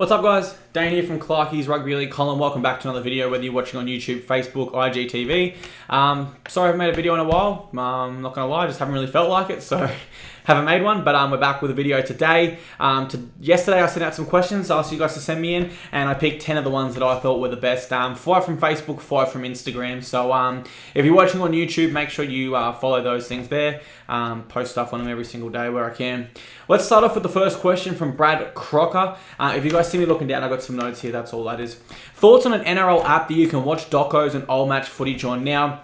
What's up guys, Dane here from Clarkie's Rugby League Column. Welcome back to another video, whether you're watching on YouTube, Facebook, IGTV. Sorry I haven't made a video in a while, I'm not going to lie, I just haven't really felt like it, so haven't made one, but we're back with a video today. Yesterday I sent out some questions, asked you guys to send me in, and I picked 10 of the ones that I thought were the best. 5 from Facebook, 5 from Instagram, so if you're watching on YouTube, make sure you follow those things there. Post stuff on them every single day where I can. Let's start off with the first question from Brad Crocker. If you guys see me looking down, I've got some notes here, that's all that is. Thoughts on an NRL app that you can watch docos and old match footage on now?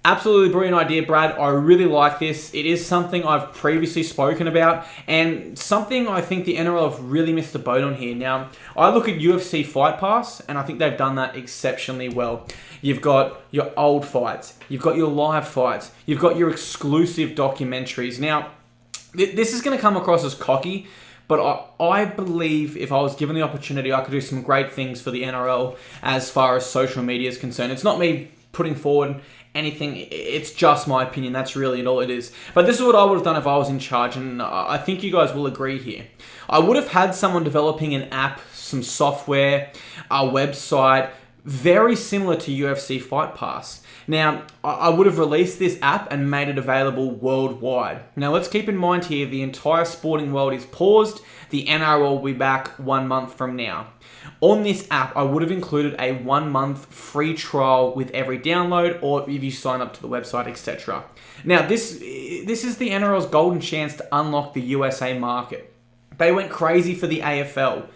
Absolutely brilliant idea, Brad. I really like this. It is something I've previously spoken about and something I think the NRL have really missed the boat on here. Now, I look at UFC Fight Pass and I think they've done that exceptionally well. You've got your old fights, you've got your live fights, you've got your exclusive documentaries. Now, this is going to come across as cocky, but I believe if I was given the opportunity, I could do some great things for the NRL as far as social media is concerned. It's not me putting forward anything, it's just my opinion. That's really all it is. But this is what I would have done if I was in charge, and I think you guys will agree here. I would have had someone developing an app, some software, a website, very similar to UFC Fight Pass. Now, I would have released this app and made it available worldwide. Now, let's keep in mind here, the entire sporting world is paused. The NRL will be back 1 month from now. On this app, I would have included a 1 month free trial with every download, or if you sign up to the website, etc. Now, this is the NRL's golden chance to unlock the USA market. They went crazy for the AFL.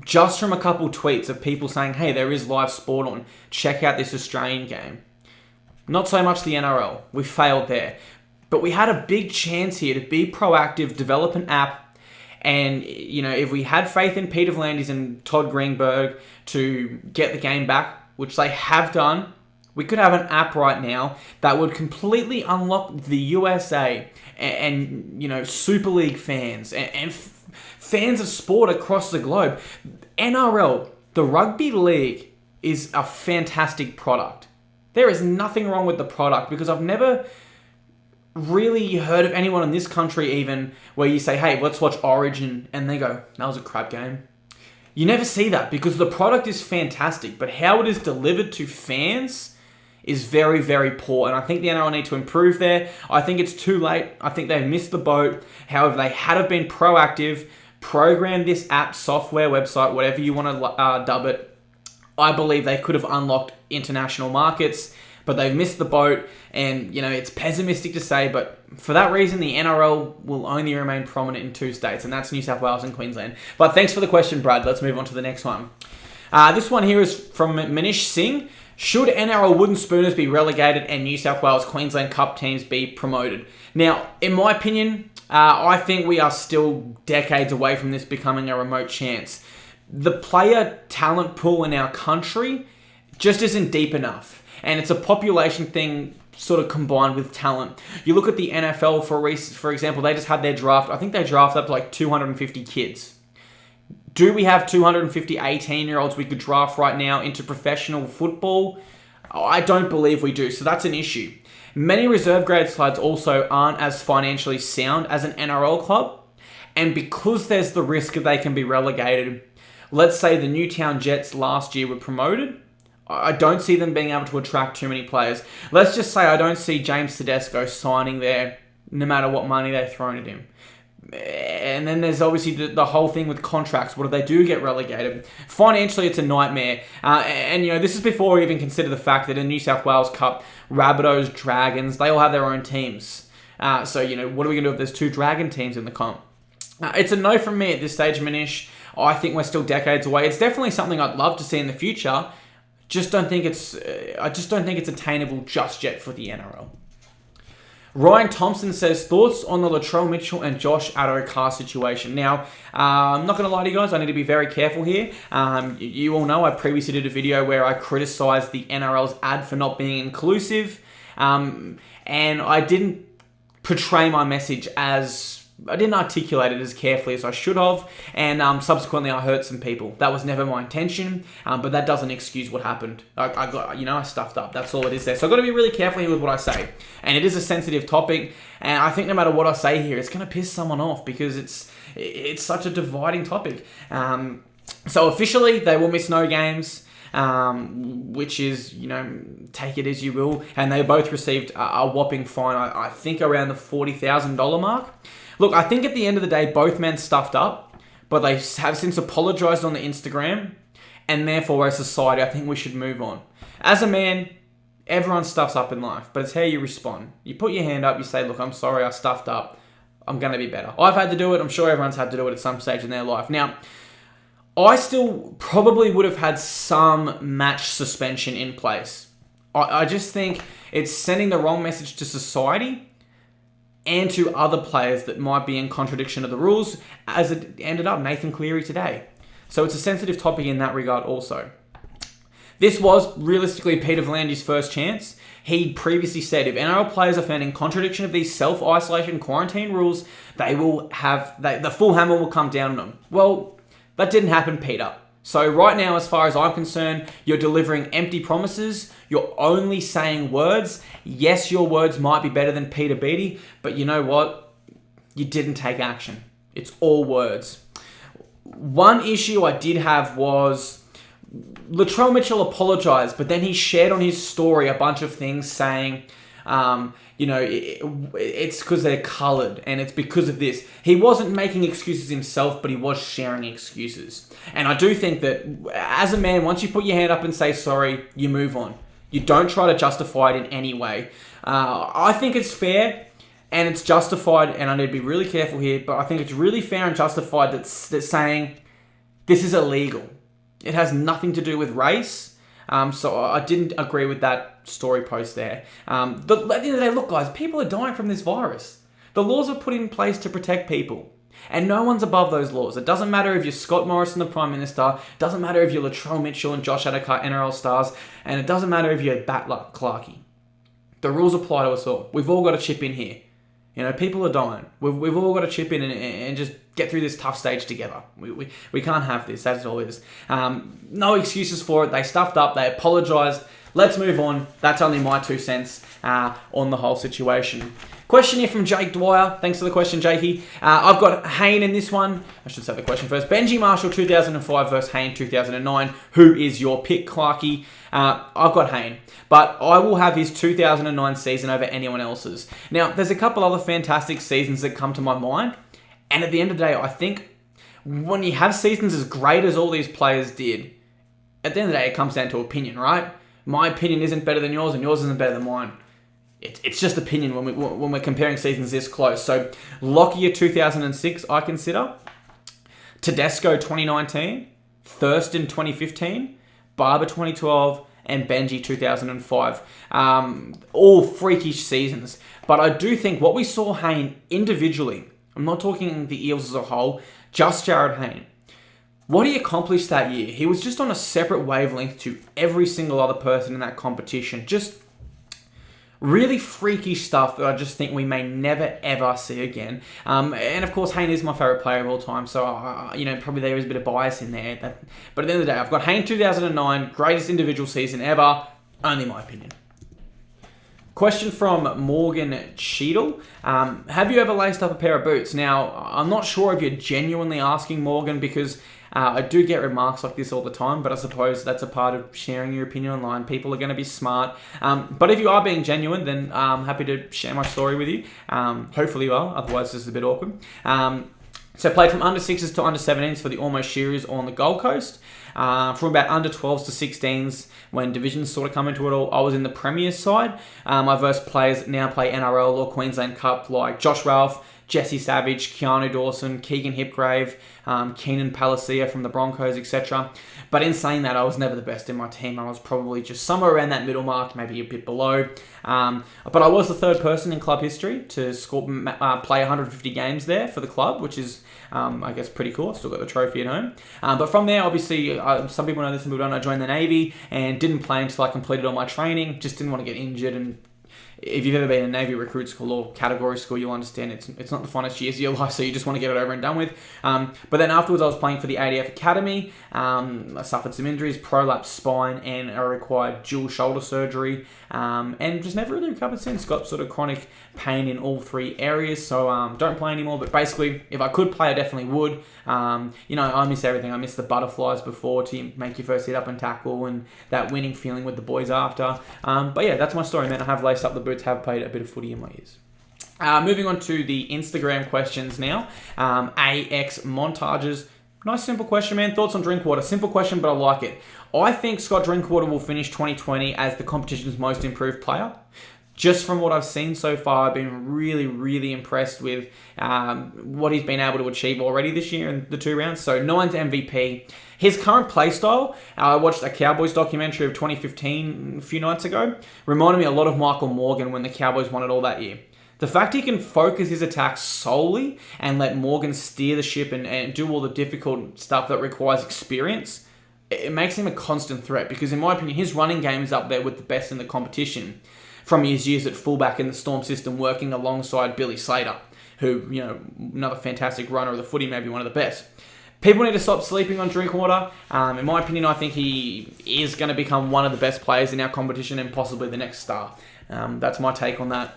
Just from a couple tweets of people saying, hey, there is live sport on, check out this Australian game. Not so much the NRL, we failed there. But we had a big chance here to be proactive, develop an app, and, you know, if we had faith in Peter V'landys and Todd Greenberg to get the game back, which they have done, we could have an app right now that would completely unlock the USA and you know, Super League fans and fans of sport across the globe. NRL, the rugby league, is a fantastic product. There is nothing wrong with the product, because I've never really heard of anyone in this country even where you say, hey, let's watch Origin, and they go, that was a crap game. You never see that because the product is fantastic, but how it is delivered to fans is very, very poor, and I think the NRL need to improve there. I think it's too late. I think they've missed the boat. However, they had have been proactive, programmed this app, software, website, whatever you want to dub it. I believe they could have unlocked international markets, but they've missed the boat, and, you know, it's pessimistic to say, but for that reason, the NRL will only remain prominent in 2 states, and that's New South Wales and Queensland. But thanks for the question, Brad. Let's move on to the next one. This one here is from MANISH SINGH. Should NRL Wooden Spooners be relegated and New South Wales Queensland Cup teams be promoted? Now, in my opinion, I think we are still decades away from this becoming a remote chance. The player talent pool in our country just isn't deep enough. And it's a population thing sort of combined with talent. You look at the NFL, for example, they just had their draft. I think they drafted up to like 250 kids. Do we have 250 18-year-olds we could draft right now into professional football? I don't believe we do, so that's an issue. Many reserve grade sides also aren't as financially sound as an NRL club, and because there's the risk that they can be relegated, let's say the Newtown Jets last year were promoted, I don't see them being able to attract too many players. Let's just say I don't see James Tedesco signing there no matter what money they're throwing at him. And then there's obviously the whole thing with contracts. What if they do get relegated? Financially, it's a nightmare. And, you know, this is before we even consider the fact that in New South Wales Cup, Rabbitohs, Dragons, they all have their own teams. So, you know, what are we going to do if there's 2 Dragon teams in the comp? It's a no from me at this stage, Manish. I think we're still decades away. It's definitely something I'd love to see in the future. I just don't think it's attainable just yet for the NRL. Ryan Thompson says, thoughts on the Latrell Mitchell and Josh Addo-Carr situation. Now, I'm not going to lie to you guys, I need to be very careful here. You all know I previously did a video where I criticised the NRL's ad for not being inclusive, and I didn't portray my message as... I didn't articulate it as carefully as I should have, and subsequently I hurt some people. That was never my intention, but that doesn't excuse what happened. I stuffed up. That's all it is there. So I've got to be really careful here with what I say, and it is a sensitive topic, and I think no matter what I say here, it's going to piss someone off because it's such a dividing topic. So officially, they will miss no games, which is, take it as you will. And they both received a whopping fine, I think around the $40,000 mark. Look, I think at the end of the day, both men stuffed up, but they have since apologized on the Instagram. And therefore, as a society, I think we should move on. As a man, everyone stuffs up in life, but it's how you respond. You put your hand up, you say, look, I'm sorry, I stuffed up. I'm going to be better. I've had to do it. I'm sure everyone's had to do it at some stage in their life. Now, I still probably would have had some match suspension in place. I just think it's sending the wrong message to society and to other players that might be in contradiction of the rules, as it ended up Nathan Cleary today. So it's a sensitive topic in that regard also. This was realistically Peter V'landys's first chance. He previously said if NRL players are found in contradiction of these self-isolation quarantine rules, the full hammer will come down on them. Well, that didn't happen, Peter. So right now, as far as I'm concerned, you're delivering empty promises. You're only saying words. Yes, your words might be better than Peter Beattie, but you know what? You didn't take action. It's all words. One issue I did have was Latrell Mitchell apologised, but then he shared on his story a bunch of things saying, it's because they're coloured and it's because of this. He wasn't making excuses himself, but he was sharing excuses. And I do think that as a man, once you put your hand up and say sorry, you move on. You don't try to justify it in any way. I think it's fair and it's justified, and I need to be really careful here, but I think it's really fair and justified that's saying this is illegal. It has nothing to do with race. So I didn't agree with that story post there. At the end of the day, look, guys, people are dying from this virus. The laws are put in place to protect people. And no one's above those laws. It doesn't matter if you're Scott Morrison, the Prime Minister. It doesn't matter if you're Latrell Mitchell and Josh Addo-Carr, NRL stars. And it doesn't matter if you're Battler, Clarkey. The rules apply to us all. We've all got to chip in here. People are dying. We've all got to chip in and just get through this tough stage together. We can't have this. That's all it is. No excuses for it. They stuffed up. They apologised. Let's move on. That's only my 2 cents on the whole situation. Question here from Jake Dwyer. Thanks for the question, Jakey. I've got Hayne in this one. I should say the question first. Benji Marshall 2005 versus Hayne 2009. Who is your pick, Clarkey? I've got Hayne, but I will have his 2009 season over anyone else's. Now, there's a couple other fantastic seasons that come to my mind, and at the end of the day, I think when you have seasons as great as all these players did, at the end of the day, it comes down to opinion, right? My opinion isn't better than yours, and yours isn't better than mine. It's just opinion when we're comparing seasons this close. So, Lockyer 2006, I consider. Tedesco 2019. Thurston 2015. Barber 2012. And Benji 2005. All freakish seasons. But I do think what we saw Hayne individually, I'm not talking the Eels as a whole, just Jared Hayne. What he accomplished that year, he was just on a separate wavelength to every single other person in that competition. Just really freaky stuff that I just think we may never, ever see again. And of course, Hayne is my favourite player of all time, so, probably there is a bit of bias in there. But at the end of the day, I've got Hayne 2009, greatest individual season ever, only my opinion. Question from Morgan Cheadle. Have you ever laced up a pair of boots? Now, I'm not sure if you're genuinely asking, Morgan, because I do get remarks like this all the time, but I suppose that's a part of sharing your opinion online. People are going to be smart. But if you are being genuine, then I'm happy to share my story with you. Hopefully you are, otherwise this is a bit awkward. So played from under 6s to under 17s for the Almost Shearers on the Gold Coast. From about under 12s to 16s, when divisions sort of come into it all, I was in the Premier side. I versed players that now play NRL or Queensland Cup like Josh Ralph, Jesse Savage, Keanu Dawson, Keegan Hipgrave, Keenan Palacia from the Broncos, etc. But in saying that, I was never the best in my team. I was probably just somewhere around that middle mark, maybe a bit below. But I was the third person in club history to play 150 games there for the club, which is, I guess, pretty cool. I've still got the trophy at home. But from there, obviously, some people know this, some people don't. I joined the Navy and didn't play until I completed all my training. Just didn't want to get injured and if you've ever been in Navy recruit school or category school, you'll understand it's not the funnest years of your life, so you just want to get it over and done with. But then afterwards, I was playing for the ADF Academy. I suffered some injuries, prolapsed spine, and I required dual shoulder surgery, and just never really recovered since. Got sort of chronic pain in all three areas, so don't play anymore. But basically, if I could play, I definitely would. I miss everything. I miss the butterflies before to make your first hit up and tackle, and that winning feeling with the boys after. But yeah, that's my story, man. I have laced up the boots, have played a bit of footy in my ears. Moving on to the Instagram questions now. AX Montages. Nice simple question, man. Thoughts on Drinkwater? Simple question, but I like it. I think Scott Drinkwater will finish 2020 as the competition's most improved player. Just from what I've seen so far, I've been really, really impressed with what he's been able to achieve already this year in the 2 rounds. So 9th MVP. His current play style, I watched a Cowboys documentary of 2015 a few nights ago, reminded me a lot of Michael Morgan when the Cowboys won it all that year. The fact he can focus his attack solely and let Morgan steer the ship and do all the difficult stuff that requires experience, it makes him a constant threat, because in my opinion, his running game is up there with the best in the competition from his years at fullback in the Storm system, working alongside Billy Slater, who, another fantastic runner of the footy, maybe one of the best. People need to stop sleeping on Drinkwater. In my opinion, I think he is going to become one of the best players in our competition and possibly the next star. That's my take on that.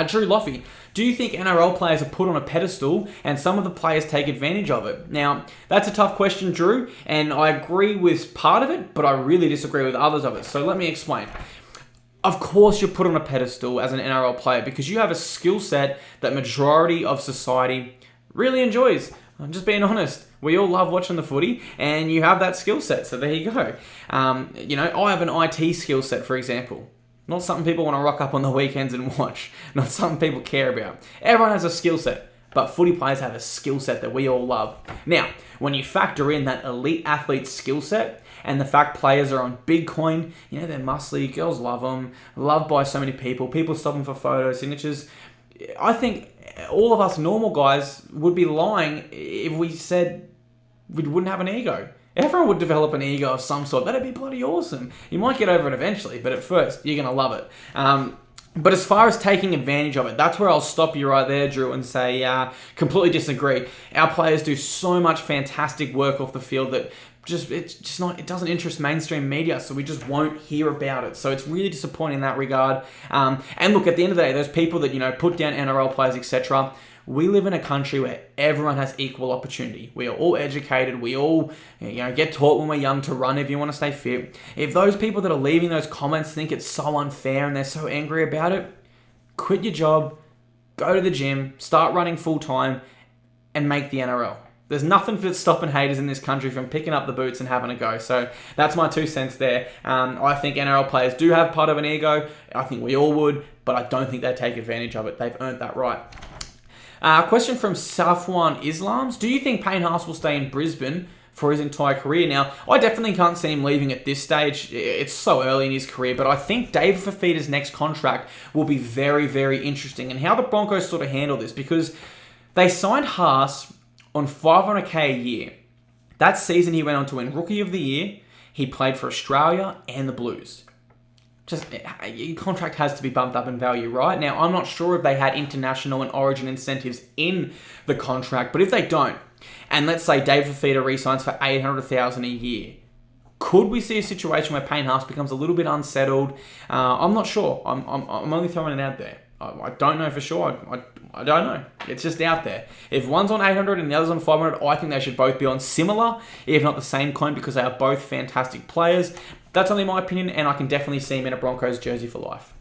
Drew Loffy, do you think NRL players are put on a pedestal and some of the players take advantage of it? Now, that's a tough question, Drew, and I agree with part of it, but I really disagree with others of it. So let me explain. Of course you're put on a pedestal as an NRL player because you have a skill set that majority of society really enjoys. I'm just being honest. We all love watching the footy, and you have that skill set, so there you go. I have an IT skill set, for example. Not something people want to rock up on the weekends and watch. Not something people care about. Everyone has a skill set, but footy players have a skill set that we all love. Now, when you factor in that elite athlete skill set and the fact players are on Bitcoin, they're muscly, girls love them, loved by so many people stop them for photo signatures. I think all of us normal guys would be lying if we said we wouldn't have an ego. Everyone would develop an ego of some sort. That'd be bloody awesome. You might get over it eventually, but at first, you're going to love it. But as far as taking advantage of it, that's where I'll stop you right there, Drew, and say completely disagree. Our players do so much fantastic work off the field that it doesn't interest mainstream media, so we just won't hear about it. So it's really disappointing in that regard. And look, at the end of the day, those people that put down NRL players, etc., we live in a country where everyone has equal opportunity. We are all educated. We all get taught when we're young to run if you want to stay fit. If those people that are leaving those comments think it's so unfair and they're so angry about it, quit your job, go to the gym, start running full time, and make the NRL. There's nothing for stopping haters in this country from picking up the boots and having a go. So that's my 2 cents there. I think NRL players do have part of an ego. I think we all would, but I don't think they take advantage of it. They've earned that right. Question from Safwan Islams. Do you think Payne Haas will stay in Brisbane for his entire career? Now, I definitely can't see him leaving at this stage. It's so early in his career, but I think David Fifita's next contract will be very, very interesting, and how the Broncos sort of handle this, because they signed Haas on $500K a year. That season, he went on to win Rookie of the Year. He played for Australia and the Blues. Your contract has to be bumped up in value, right? Now, I'm not sure if they had international and origin incentives in the contract, but if they don't, and let's say David Fifita re-signs for $800,000 a year, could we see a situation where Payne Haas becomes a little bit unsettled? I'm not sure. I'm only throwing it out there. I don't know for sure. I don't know. It's just out there. If one's on 800 and the other's on 500, I think they should both be on similar, if not the same coin, because they are both fantastic players. That's only my opinion, and I can definitely see him in a Broncos jersey for life.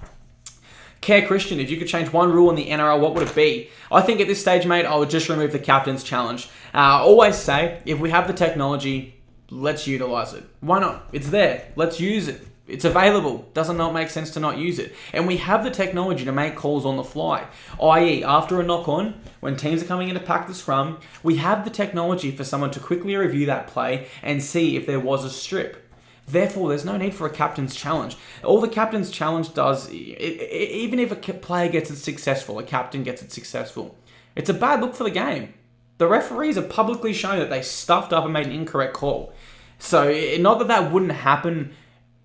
Care Christian, if you could change one rule in the NRL, what would it be? I think at this stage, mate, I would just remove the captain's challenge. Always say, if we have the technology, let's utilize it. Why not? It's there. Let's use it. It's available. Doesn't not make sense to not use it. And we have the technology to make calls on the fly. I.e., after a knock-on, when teams are coming in to pack the scrum, we have the technology for someone to quickly review that play and see if there was a strip. Therefore, there's no need for a captain's challenge. All the captain's challenge does, even if a player gets it successful, a captain gets it successful, it's a bad look for the game. The referees have publicly shown that they stuffed up and made an incorrect call. So, not that that wouldn't happen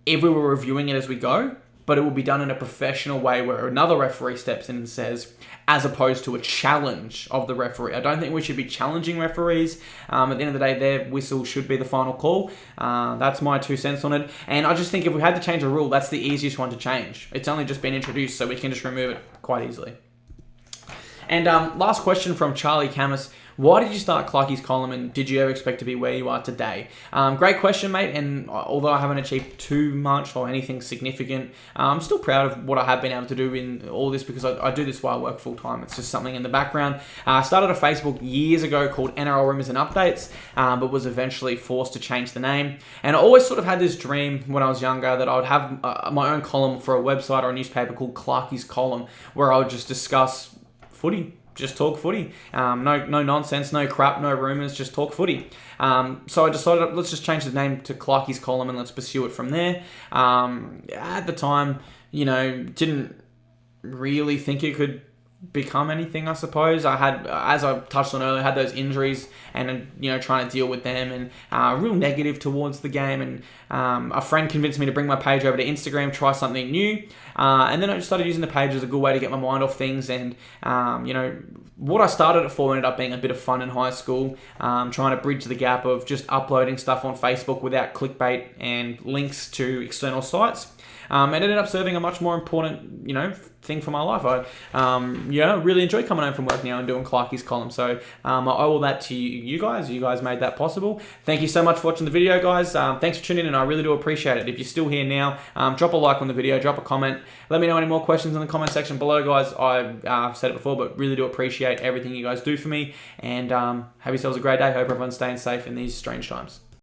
if we were reviewing it as we go, but it will be done in a professional way where another referee steps in and says, as opposed to a challenge of the referee. I don't think we should be challenging referees. At the end of the day, their whistle should be the final call. That's my 2 cents on it. And I just think if we had to change a rule, that's the easiest one to change. It's only just been introduced, so we can just remove it quite easily. And last question from Charlie Camus. Why did you start Clarkie's column, and did you ever expect to be where you are today? Great question, mate, and although I haven't achieved too much or anything significant, I'm still proud of what I have been able to do in all this, because I do this while I work full-time. It's just something in the background. I started a Facebook years ago called NRL Rumors and Updates, but was eventually forced to change the name. And I always sort of had this dream when I was younger that I would have my own column for a website or a newspaper called Clarkie's Column, where I would just discuss footy. Just talk footy. No nonsense, no crap, no rumours, just talk footy. So I decided, let's just change the name to Clarkie's Column and let's pursue it from there. At the time, didn't really think it could become anything, I suppose. I had, as I touched on earlier, had those injuries and, trying to deal with them, and real negative towards the game. And a friend convinced me to bring my page over to Instagram, try something new. And then I just started using the page as a good way to get my mind off things. And, what I started it for ended up being a bit of fun in high school, trying to bridge the gap of just uploading stuff on Facebook without clickbait and links to external sites. It ended up serving a much more important, thing for my life. I, really enjoy coming home from work now and doing Clarkie's Column. So I owe all that to you guys. You guys made that possible. Thank you so much for watching the video, guys. Thanks for tuning in. I really do appreciate it. If you're still here now, drop a like on the video, drop a comment. Let me know any more questions in the comment section below, guys. I've said it before, but really do appreciate everything you guys do for me. And have yourselves a great day. Hope everyone's staying safe in these strange times.